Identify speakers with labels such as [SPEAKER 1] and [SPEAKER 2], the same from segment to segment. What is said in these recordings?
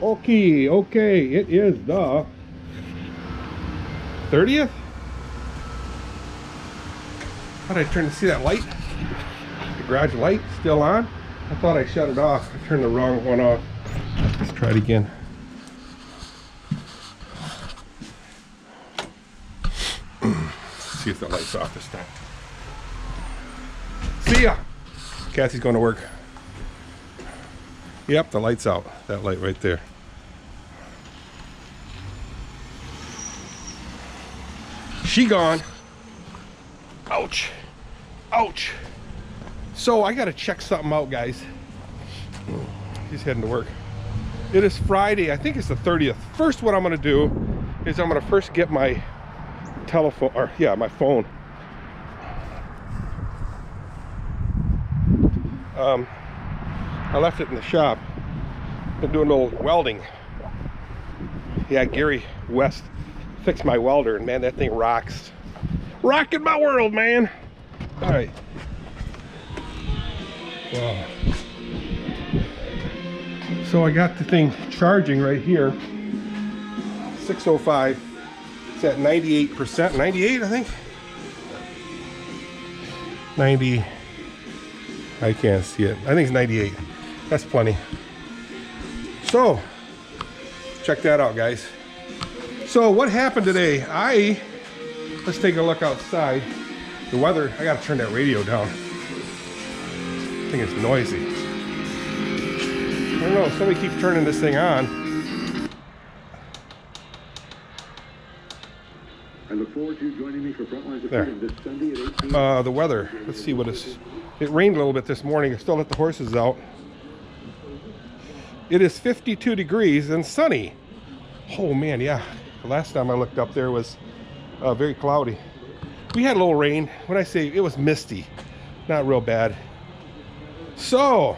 [SPEAKER 1] Okay, it is the 30th. How did I turn to see that light? The garage light still on? I thought I shut it off. I turned the wrong one off. Let's try it again. See if the light's off this time. See ya! Kathy's going to work. Yep, the light's out. That light right there. She gone. Ouch. Ouch. So I gotta check something out, guys. He's heading to work. It is Friday. I think it's the 30th. First, what I'm gonna do is I'm gonna first get my telephone, or yeah, my phone. I left it in the shop. Been doing a little welding. Yeah, Gary West fixed my welder, and man, that thing rocks. Rocking my world, man. All right. Wow. So I got the thing charging right here. 6:05. It's at 98%. 98, I think. 90. I can't see it. I think it's 98. That's plenty. So, check that out, guys. So, what happened today? Let's take a look outside. The weather, I gotta turn that radio down. I think it's noisy. I don't know, somebody keeps turning this thing on.
[SPEAKER 2] I look forward to joining me for Frontlines of Freedom this Sunday at 8 p.m.
[SPEAKER 1] The weather, let's see what it's... It rained a little bit this morning. I still let the horses out. It is 52 degrees and sunny. Oh man, yeah. The last time I looked up there was very cloudy. We had a little rain. When I say it was misty, not real bad. So,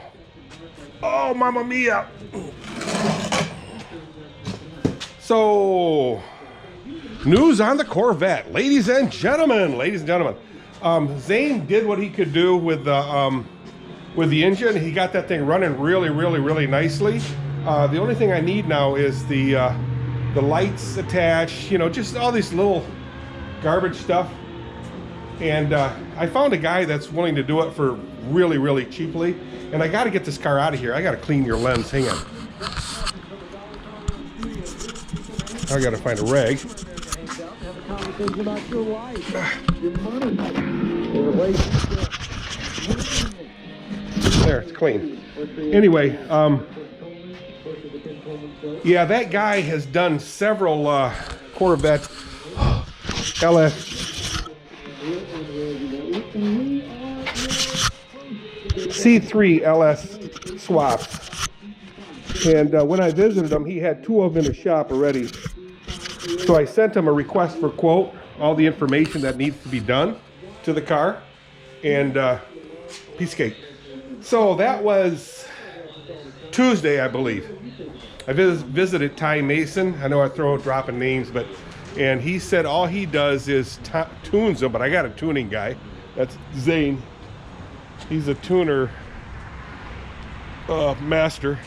[SPEAKER 1] oh mamma mia. So, news on the Corvette, ladies and gentlemen. Zane did what he could do with the engine. He got that thing running really nicely. The only thing I need now is the lights attached, you know, just all these little garbage stuff. And I found a guy that's willing to do it for really cheaply. And I got to get this car out of here. I got to clean your lens. Hang on. I got to find a rag. There, it's clean. Anyway, yeah, that guy has done several Corvette LS C3 LS swaps. And when I visited him, he had 2 of them in the shop already. So I sent him a request for quote, all the information that needs to be done to the car, and piece of cake. So that was Tuesday, I believe. I visited Ty Mason. I know I throw dropping names, and he said all he does is tunes them, but I got a tuning guy. That's Zane. He's a tuner master.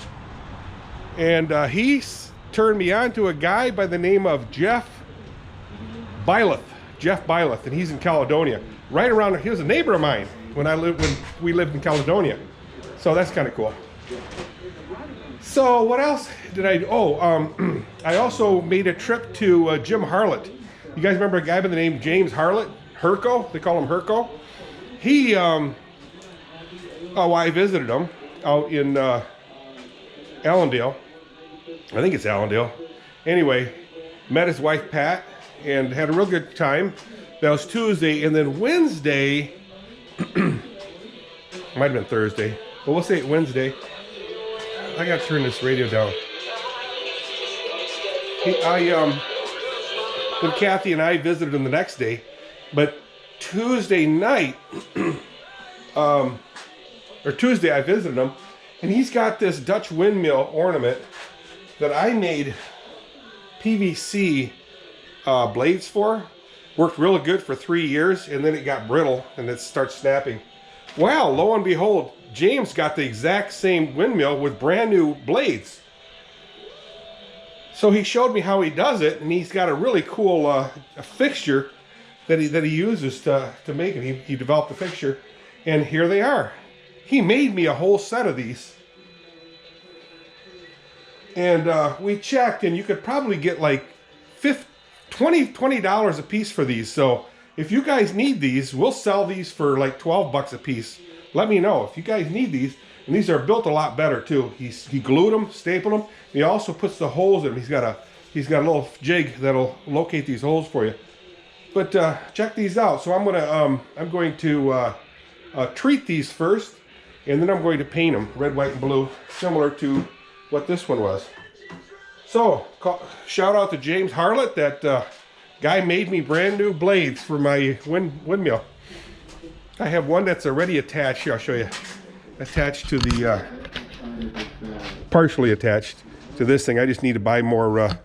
[SPEAKER 1] And he's turned me on to a guy by the name of Jeff Byleth, and he's in Caledonia. Right around, he was a neighbor of mine when we lived in Caledonia. So that's kind of cool. So what else did I do? Oh, I also made a trip to Jim Harlett. You guys remember a guy by the name James Harlett? Herco, they call him Herco. He, I visited him out in Allendale. I think it's Allendale. Anyway, met his wife Pat and had a real good time. That was Tuesday, and then Wednesday, might have been Thursday, but we'll say Wednesday. I gotta turn this radio down. Then Kathy and I visited him the next day, but Tuesday night, or Tuesday I visited him, and he's got this Dutch windmill ornament that I made PVC blades for. Worked really good for 3 years, and then it got brittle and it starts snapping. Well, lo and behold, James got the exact same windmill with brand new blades. So he showed me how he does it, and he's got a really cool a fixture that he uses to make it. He developed a fixture, and here they are. He made me a whole set of these. And we checked, and you could probably get like $20 a piece for these. So if you guys need these, we'll sell these for like 12 bucks a piece. Let me know if you guys need these. And these are built a lot better too. He glued them, stapled them. He also puts the holes in them. He's got a little jig that'll locate these holes for you. But check these out. So I'm going to treat these first, and then I'm going to paint them red, white, and blue, similar to what this one was. So shout out to James Harlett. That guy made me brand new blades for my windmill. I have one that's already attached. Here, I'll show you. Attached to the partially attached to this thing. I just need to buy more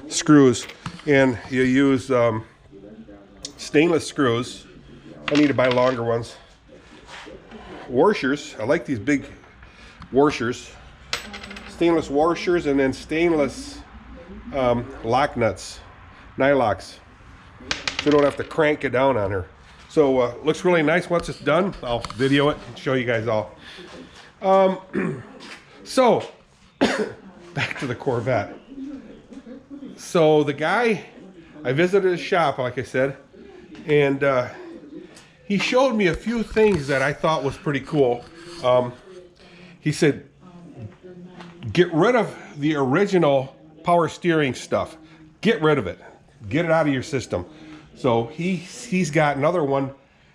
[SPEAKER 1] screws, and you use stainless screws. I need to buy longer ones. Washers. I like these big washers. Stainless washers, and then stainless lock nuts, nylocks, so you don't have to crank it down on her. So looks really nice. Once it's done, I'll video it and show you guys all. So back to the Corvette. So the guy, I visited his shop, like I said, and he showed me a few things that I thought was pretty cool. He said, get rid of the original power steering stuff. Get rid of it. Get it out of your system. So he's got another one.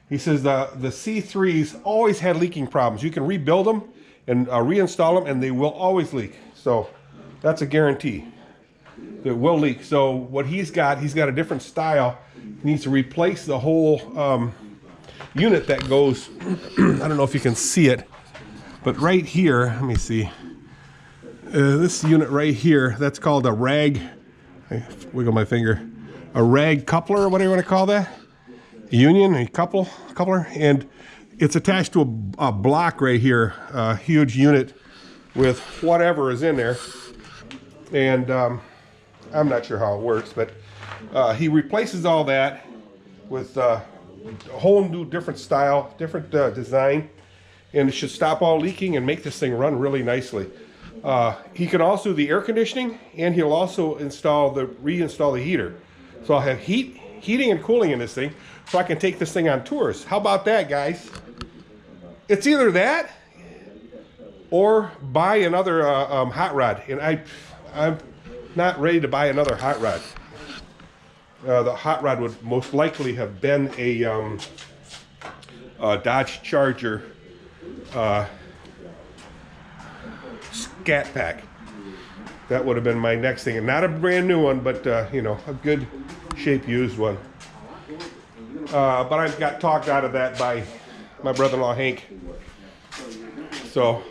[SPEAKER 1] He says the C3s always had leaking problems. You can rebuild them and reinstall them, and they will always leak. So that's a guarantee. It will leak. So what he's got a different style. He needs to replace the whole unit that goes, I don't know if you can see it, but right here, let me see. This unit right here, that's called a rag. I wiggle my finger. A rag coupler, or whatever you want to call that. A coupler, and it's attached to a block right here, a huge unit with whatever is in there. And I'm not sure how it works, but he replaces all that with a whole new different style, different design, and it should stop all leaking and make this thing run really nicely. He can also do the air conditioning, and he'll also reinstall the heater. So I'll have heating and cooling in this thing, so I can take this thing on tours. How about that, guys? It's either that or buy another hot rod, and I'm not ready to buy another hot rod. The hot rod would most likely have been a Dodge Charger Scat Pack. That would have been my next thing, and not a brand new one, but you know, a good shape used one. But I got talked out of that by my brother-in-law Hank. So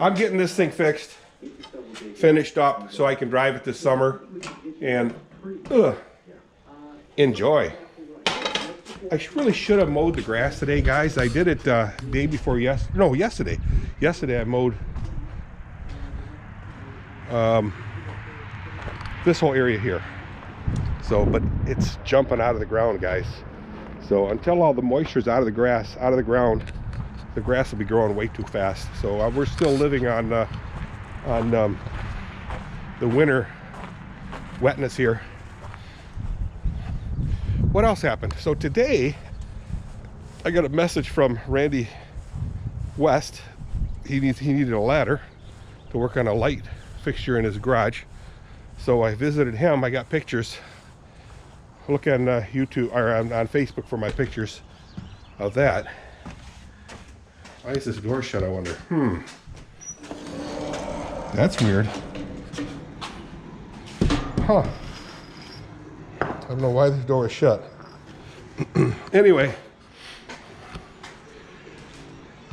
[SPEAKER 1] I'm getting this thing finished up, so I can drive it this summer and enjoy. I really should have mowed the grass today, guys. I did it day before yesterday. Yesterday I mowed this whole area here. So, but it's jumping out of the ground, guys. So until all the moisture's out of the ground, the grass will be growing way too fast. So we're still living on the winter wetness here. What else happened? So today, I got a message from Randy West. He needed a ladder to work on a light fixture in his garage. So I visited him. I got pictures. Look on YouTube or on Facebook for my pictures of that. Why is this door shut, I wonder? That's weird. Huh. I don't know why the door is shut. Anyway.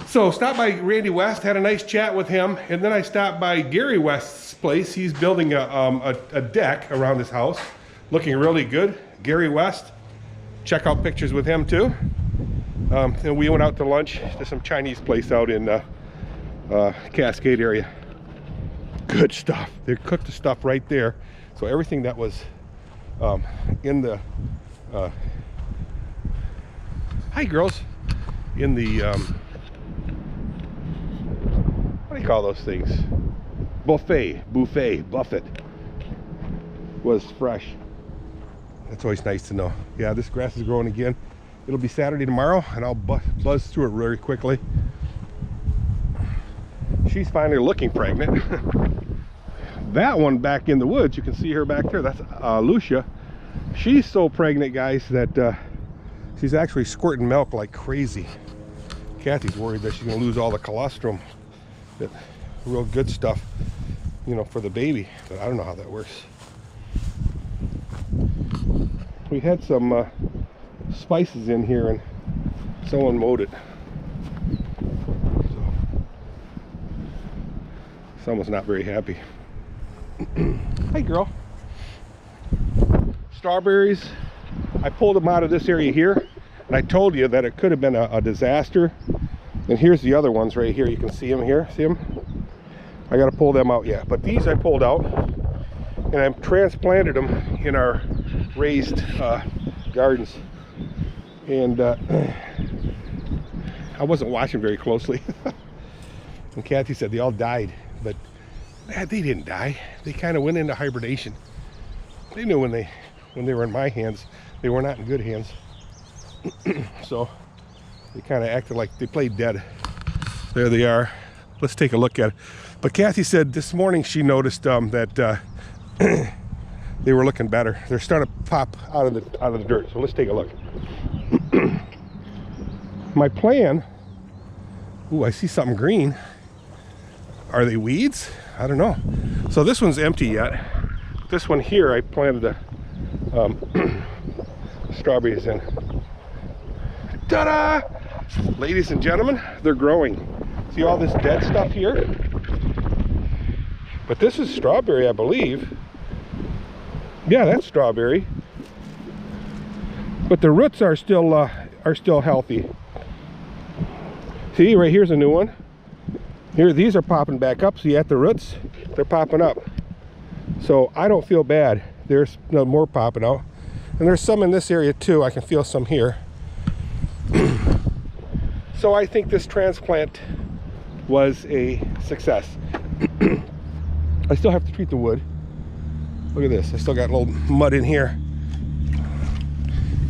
[SPEAKER 1] So stopped by Randy West, had a nice chat with him, and then I stopped by Gary West's place. He's building a deck around his house, looking really good. Gary West, check out pictures with him too. And we went out to lunch to some Chinese place out in Cascade area. good stuff. They cooked the stuff right there. So everything that was in the hi girls, in the what do you call those things? Buffet was fresh. That's always nice to know. Yeah, this grass is growing again. It'll be Saturday tomorrow, and I'll buzz through it very quickly. She's finally looking pregnant. That one back in the woods, you can see her back there. That's Lucia. She's so pregnant, guys, that she's actually squirting milk like crazy. Kathy's worried that she's gonna lose all the colostrum, that real good stuff, you know, for the baby. But I don't know how that works. We had some spices in here, and someone mowed it. So someone's not very happy. Hey girl. Strawberries, I pulled them out of this area here, and I told you that it could have been a disaster. And here's the other ones right here. You can see them here. See them? I got to pull them out yet. But these I pulled out, and I transplanted them in our raised gardens. And I wasn't watching very closely. And Kathy said they all died, but they didn't die. They kind of went into hibernation. They knew when they were in my hands, they were not in good hands. So they kind of acted like they played dead. There they are. Let's take a look at it. But Kathy said this morning she noticed that they were looking better. They're starting to pop out of the dirt. So let's take a look. My plan. Ooh, I see something green. Are they weeds? I don't know. So this one's empty yet. This one here, I planted the strawberries in. Ta-da! Ladies and gentlemen, they're growing. See all this dead stuff here? But this is strawberry, I believe. Yeah, that's strawberry. But the roots are still healthy. See, right here's a new one. Here, these are popping back up. See, at the roots, they're popping up. So I don't feel bad. There's no more popping out. And there's some in this area too. I can feel some here. So I think this transplant was a success. I still have to treat the wood. Look at this. I still got a little mud in here.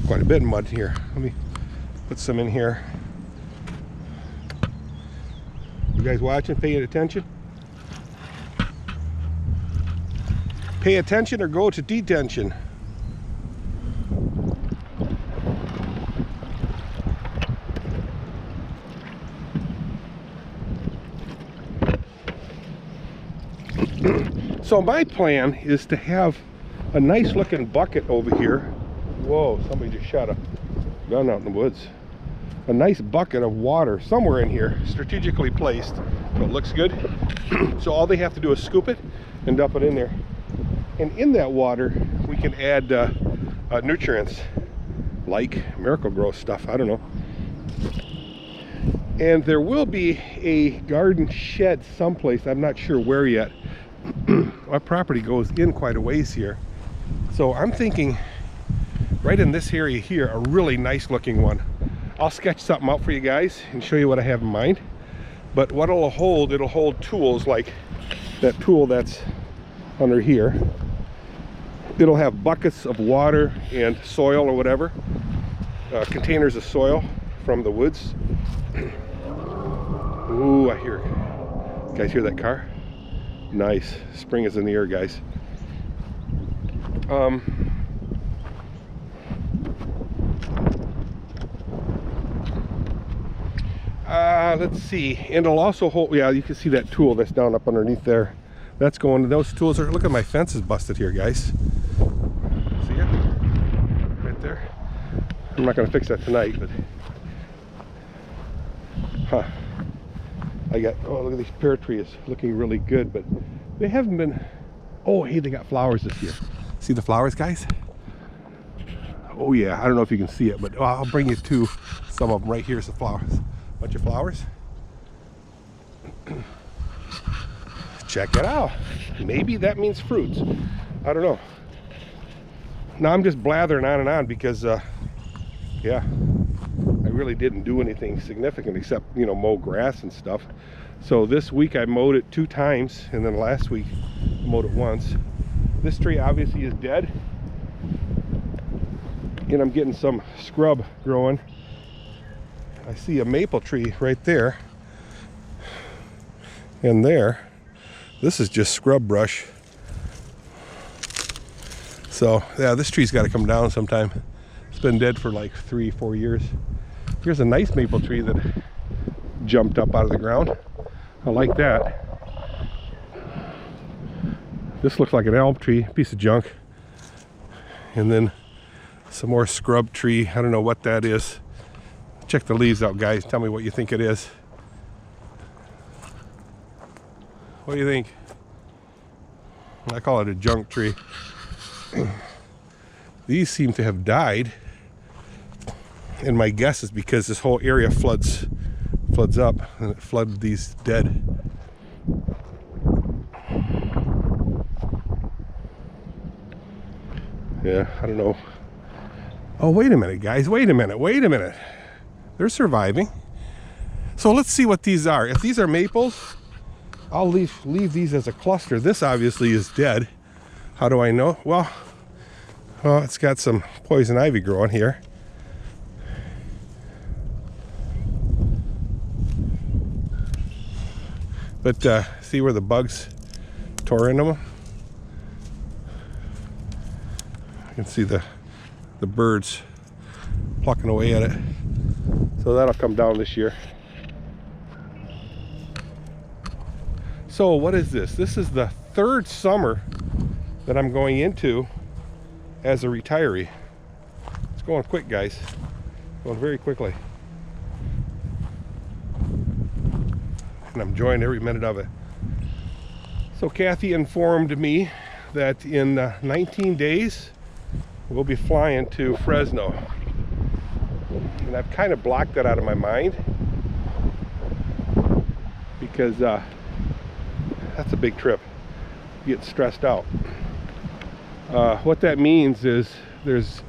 [SPEAKER 1] Quite a bit of mud here. Let me put some in here. You guys watching? Paying attention? Pay attention or go to detention. So my plan is to have a nice looking bucket over here. Whoa, somebody just shot a gun out in the woods. A nice bucket of water somewhere in here, strategically placed, so it looks good. So all they have to do is scoop it and dump it in there. And in that water, we can add nutrients like Miracle-Gro stuff, I don't know. And there will be a garden shed someplace, I'm not sure where yet. Our property goes in quite a ways here. So I'm thinking right in this area here, a really nice looking one. I'll sketch something out for you guys and show you what I have in mind. But what it'll hold tools like that tool that's under here. It'll have buckets of water and soil or whatever, containers of soil from the woods. Ooh, I hear, you guys hear that car? Nice. Spring is in the air, guys. Let's see. And it'll also hold, yeah, you can see that tool that's down up underneath there. That's going to, those tools are, look at my fence is busted here, guys. See it? Right there. I'm not going to fix that tonight, but I got, oh, look at these pear trees looking really good, but they haven't been, oh, hey, they got flowers this year. See the flowers, guys? Oh yeah, I don't know if you can see it, but I'll bring you to some of them. Right here's the flowers. Bunch of flowers. check it out. Maybe that means fruits. I don't know. Now I'm just blathering on and on because, yeah, I really didn't do anything significant except, you know, mow grass and stuff. So this week I mowed it 2 times, and then last week I mowed it once. This tree obviously is dead, and I'm getting some scrub growing. I see a maple tree right there, and there. This is just scrub brush. So yeah, this tree's got to come down sometime. It's been dead for like 3-4 years. Here's a nice maple tree that jumped up out of the ground. I like that. This looks like an elm tree, piece of junk. And then some more scrub tree. I don't know what that is. Check the leaves out, guys. Tell me what you think it is. What do you think? I call it a junk tree. These seem to have died, and my guess is because this whole area floods up, and it flooded these dead. Yeah, I don't know. Oh, wait a minute, guys. Wait a minute. They're surviving. So let's see what these are. If these are maples, I'll leave these as a cluster. This obviously is dead. How do I know? Well, it's got some poison ivy growing here. But see where the bugs tore into them? You can see the birds plucking away at it. So that'll come down this year. So what is this? This is the 3rd summer that I'm going into as a retiree. It's going quick, guys. Going very quickly. And I'm enjoying every minute of it. So Kathy informed me that in 19 days we'll be flying to Fresno. And I've kind of blocked that out of my mind because that's a big trip. You get stressed out. What that means is there's